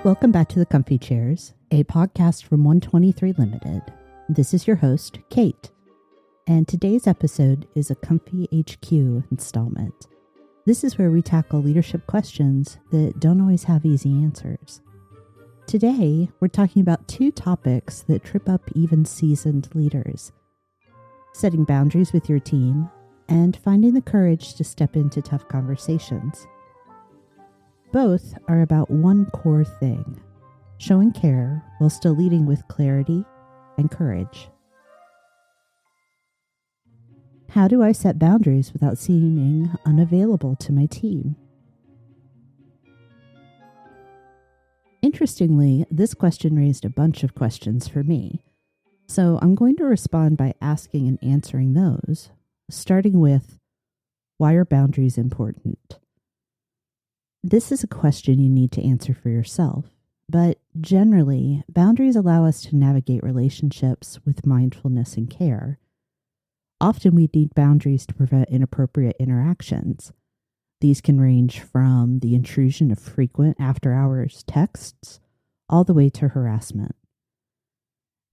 Welcome back to the Comfy Chairs, a podcast from 123 Limited. This is your host, Kate, and today's episode is a comfyHQ installment. This is where we tackle leadership questions that don't always have easy answers. Today, we're talking about two topics that trip up even seasoned leaders: setting boundaries with your team and finding the courage to step into tough conversations. Both are about one core thing: showing care while still leading with clarity and courage. How do I set boundaries without seeming unavailable to my team? Interestingly, this question raised a bunch of questions for me, so I'm going to respond by asking and answering those, starting with, why are boundaries important? This is a question you need to answer for yourself, but generally, boundaries allow us to navigate relationships with mindfulness and care. Often we need boundaries to prevent inappropriate interactions. These can range from the intrusion of frequent after-hours texts all the way to harassment.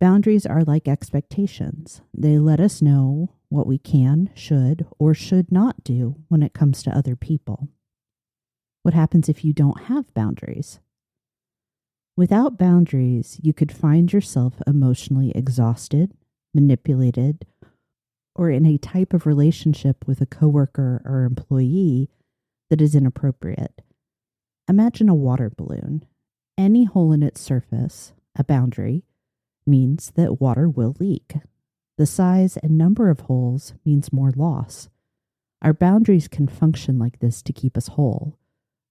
Boundaries are like expectations. They let us know what we can, should, or should not do when it comes to other people. What happens if you don't have boundaries? Without boundaries, you could find yourself emotionally exhausted, manipulated, or in a type of relationship with a coworker or employee that is inappropriate. Imagine a water balloon. Any hole in its surface, a boundary, means that water will leak. The size and number of holes means more loss. Our boundaries can function like this to keep us whole,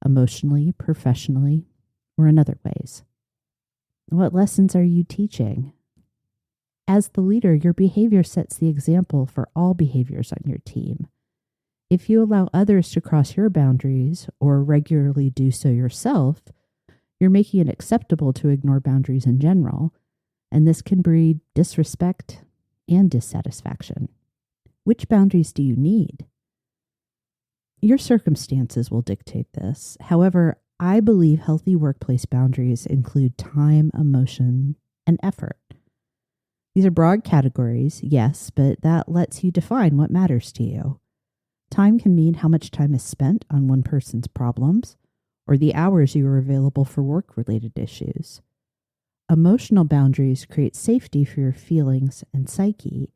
emotionally, professionally, or in other ways. What lessons are you teaching? As the leader, your behavior sets the example for all behaviors on your team. If you allow others to cross your boundaries or regularly do so yourself, you're making it acceptable to ignore boundaries in general, and this can breed disrespect and dissatisfaction. Which boundaries do you need? Your circumstances will dictate this. However, I believe healthy workplace boundaries include time, emotion, and effort. These are broad categories, yes, but that lets you define what matters to you. Time can mean how much time is spent on one person's problems, or the hours you are available for work-related issues. Emotional boundaries create safety for your feelings and psyche.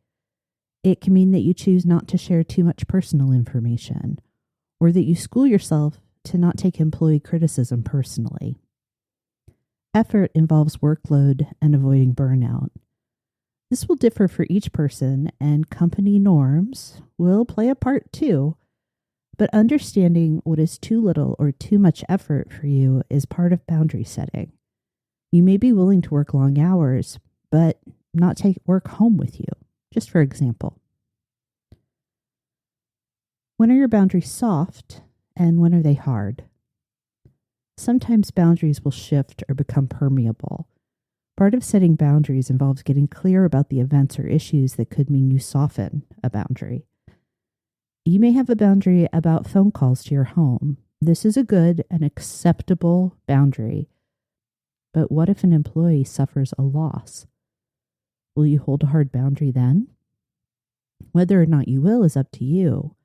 It can mean that you choose not to share too much personal information, or that you school yourself to not take employee criticism personally. Effort involves workload and avoiding burnout. This will differ for each person, and company norms will play a part too, but understanding what is too little or too much effort for you is part of boundary setting. You may be willing to work long hours, but not take work home with you, just for example. When are your boundaries soft, and when are they hard? Sometimes boundaries will shift or become permeable. Part of setting boundaries involves getting clear about the events or issues that could mean you soften a boundary. You may have a boundary about phone calls to your home. This is a good and acceptable boundary. But what if an employee suffers a loss? Will you hold a hard boundary then? Whether or not you will is up to you.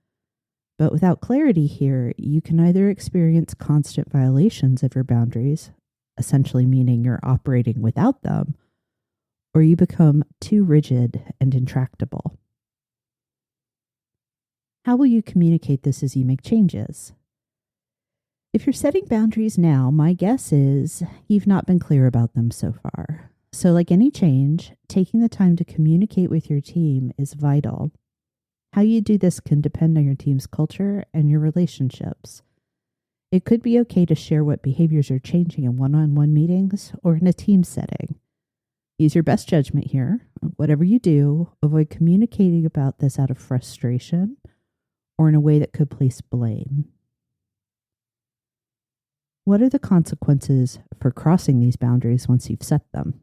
But without clarity here, you can either experience constant violations of your boundaries, essentially meaning you're operating without them, or you become too rigid and intractable. How will you communicate this as you make changes? If you're setting boundaries now, my guess is you've not been clear about them so far. So like any change, taking the time to communicate with your team is vital. How you do this can depend on your team's culture and your relationships. It could be okay to share what behaviors are changing in one-on-one meetings or in a team setting. Use your best judgment here. Whatever you do, avoid communicating about this out of frustration or in a way that could place blame. What are the consequences for crossing these boundaries once you've set them?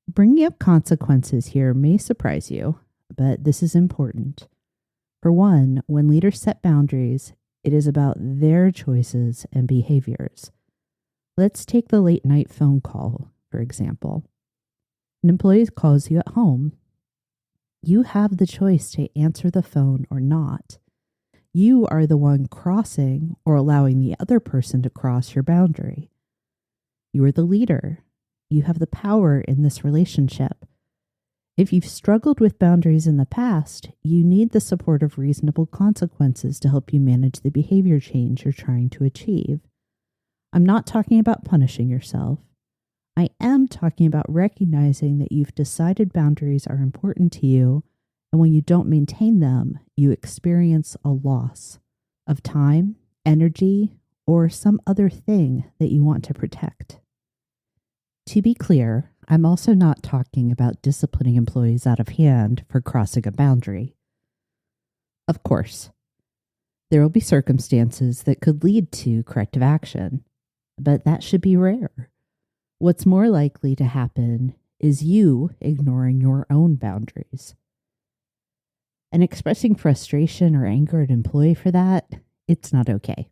Bringing up consequences here may surprise you, but this is important. For one, when leaders set boundaries, it is about their choices and behaviors. Let's take the late night phone call, for example. An employee calls you at home. You have the choice to answer the phone or not. You are the one crossing or allowing the other person to cross your boundary. You are the leader. You have the power in this relationship. If you've struggled with boundaries in the past, you need the support of reasonable consequences to help you manage the behavior change you're trying to achieve. I'm not talking about punishing yourself. I am talking about recognizing that you've decided boundaries are important to you, and when you don't maintain them, you experience a loss of time, energy, or some other thing that you want to protect. To be clear, I'm also not talking about disciplining employees out of hand for crossing a boundary. Of course, there will be circumstances that could lead to corrective action, but that should be rare. What's more likely to happen is you ignoring your own boundaries. And expressing frustration or anger at an employee for that, it's not okay.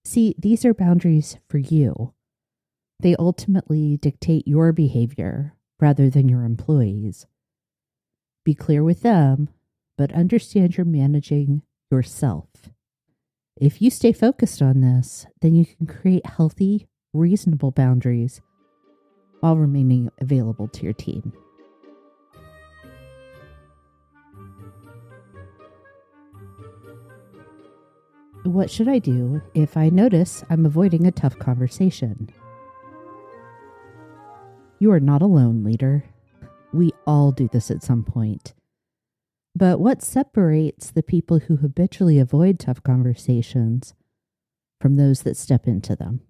See, these are boundaries for you. They ultimately dictate your behavior rather than your employees. Be clear with them, but understand you're managing yourself. If you stay focused on this, then you can create healthy, reasonable boundaries while remaining available to your team. What should I do if I notice I'm avoiding a tough conversation? You are not alone, leader. We all do this at some point. But what separates the people who habitually avoid tough conversations from those that step into them?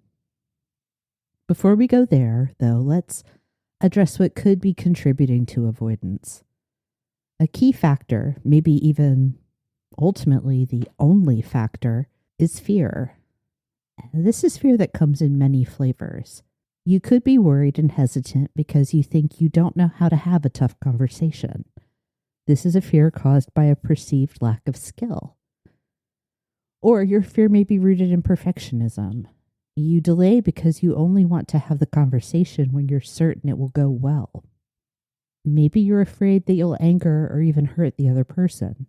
Before we go there, though, let's address what could be contributing to avoidance. A key factor, maybe even ultimately the only factor, is fear. This is fear that comes in many flavors. You could be worried and hesitant because you think you don't know how to have a tough conversation. This is a fear caused by a perceived lack of skill. Or your fear may be rooted in perfectionism. You delay because you only want to have the conversation when you're certain it will go well. Maybe you're afraid that you'll anger or even hurt the other person,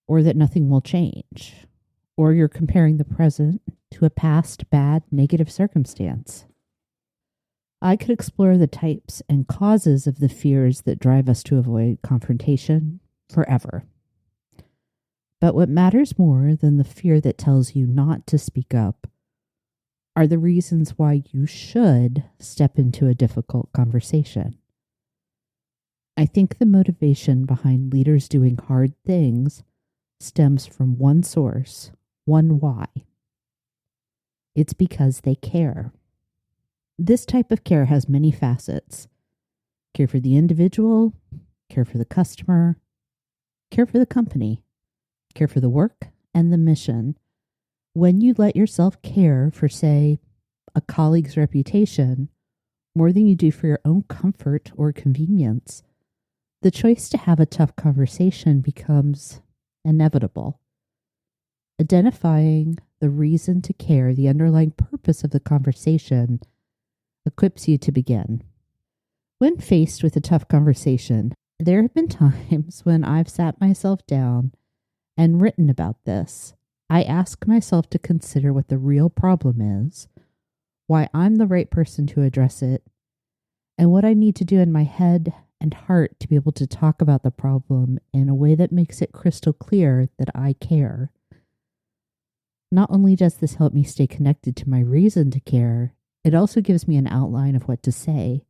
or that nothing will change, or you're comparing the present to a past bad, negative circumstance. I could explore the types and causes of the fears that drive us to avoid confrontation forever. But what matters more than the fear that tells you not to speak up are the reasons why you should step into a difficult conversation. I think the motivation behind leaders doing hard things stems from one source, one why. It's because they care. This type of care has many facets. Care for the individual, care for the customer, care for the company, care for the work and the mission. When you let yourself care for, say, a colleague's reputation more than you do for your own comfort or convenience, the choice to have a tough conversation becomes inevitable. Identifying the reason to care, the underlying purpose of the conversation, equips you to begin. When faced with a tough conversation, there have been times when I've sat myself down and written about this. I ask myself to consider what the real problem is, why I'm the right person to address it, and what I need to do in my head and heart to be able to talk about the problem in a way that makes it crystal clear that I care. Not only does this help me stay connected to my reason to care, it also gives me an outline of what to say.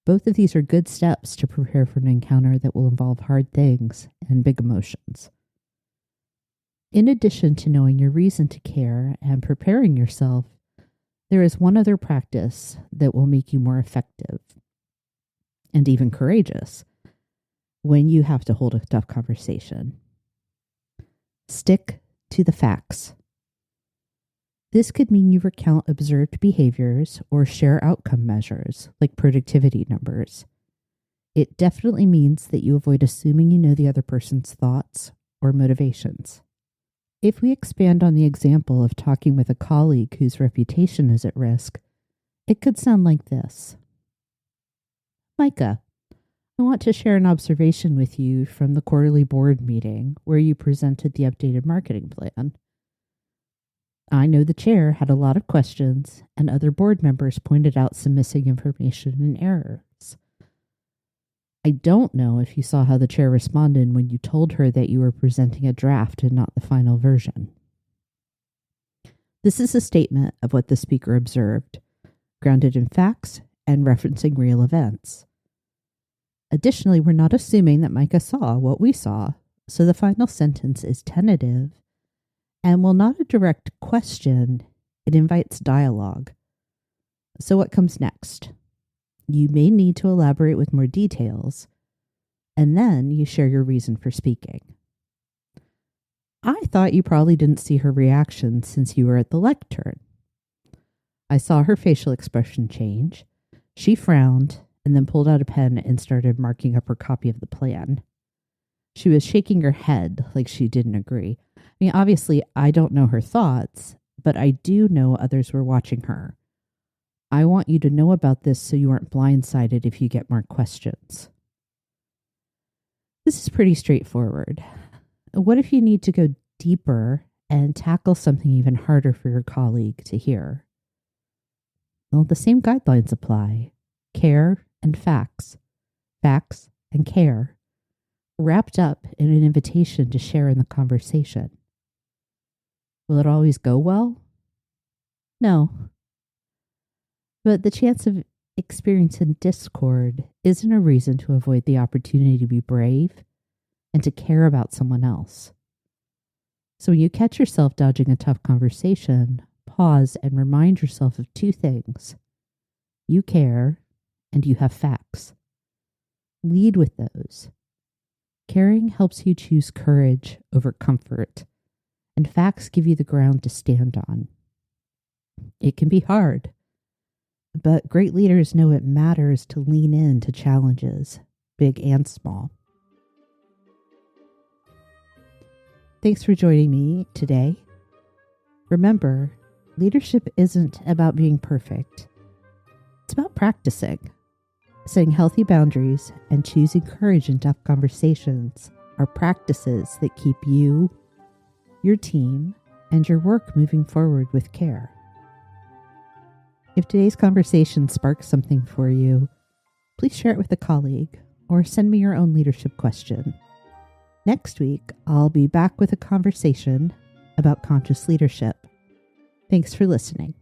Both of these are good steps to prepare for an encounter that will involve hard things and big emotions. In addition to knowing your reason to care and preparing yourself, there is one other practice that will make you more effective and even courageous when you have to hold a tough conversation. Stick to the facts. This could mean you recount observed behaviors or share outcome measures, like productivity numbers. It definitely means that you avoid assuming you know the other person's thoughts or motivations. If we expand on the example of talking with a colleague whose reputation is at risk, it could sound like this. Micah, I want to share an observation with you from the quarterly board meeting where you presented the updated marketing plan. I know the chair had a lot of questions, and other board members pointed out some missing information and errors. I don't know if you saw how the chair responded when you told her that you were presenting a draft and not the final version. This is a statement of what the speaker observed, grounded in facts and referencing real events. Additionally, we're not assuming that Micah saw what we saw, so the final sentence is tentative and while not a direct question, it invites dialogue. So what comes next? You may need to elaborate with more details, and then you share your reason for speaking. I thought you probably didn't see her reaction since you were at the lectern. I saw her facial expression change. She frowned and then pulled out a pen and started marking up her copy of the plan. She was shaking her head like she didn't agree. I mean, obviously, I don't know her thoughts, but I do know others were watching her. I want you to know about this so you aren't blindsided if you get more questions. This is pretty straightforward. What if you need to go deeper and tackle something even harder for your colleague to hear? Well, the same guidelines apply. Care and facts. Facts and care. Wrapped up in an invitation to share in the conversation. Will it always go well? No. But the chance of experiencing discord isn't a reason to avoid the opportunity to be brave and to care about someone else. So when you catch yourself dodging a tough conversation, pause and remind yourself of two things. You care and you have facts. Lead with those. Caring helps you choose courage over comfort, and facts give you the ground to stand on. It can be hard, but great leaders know it matters to lean into challenges, big and small. Thanks for joining me today. Remember, leadership isn't about being perfect. It's about practicing. Setting healthy boundaries and choosing courage in tough conversations are practices that keep you, your team, and your work moving forward with care. If today's conversation sparks something for you, please share it with a colleague or send me your own leadership question. Next week, I'll be back with a conversation about conscious leadership. Thanks for listening.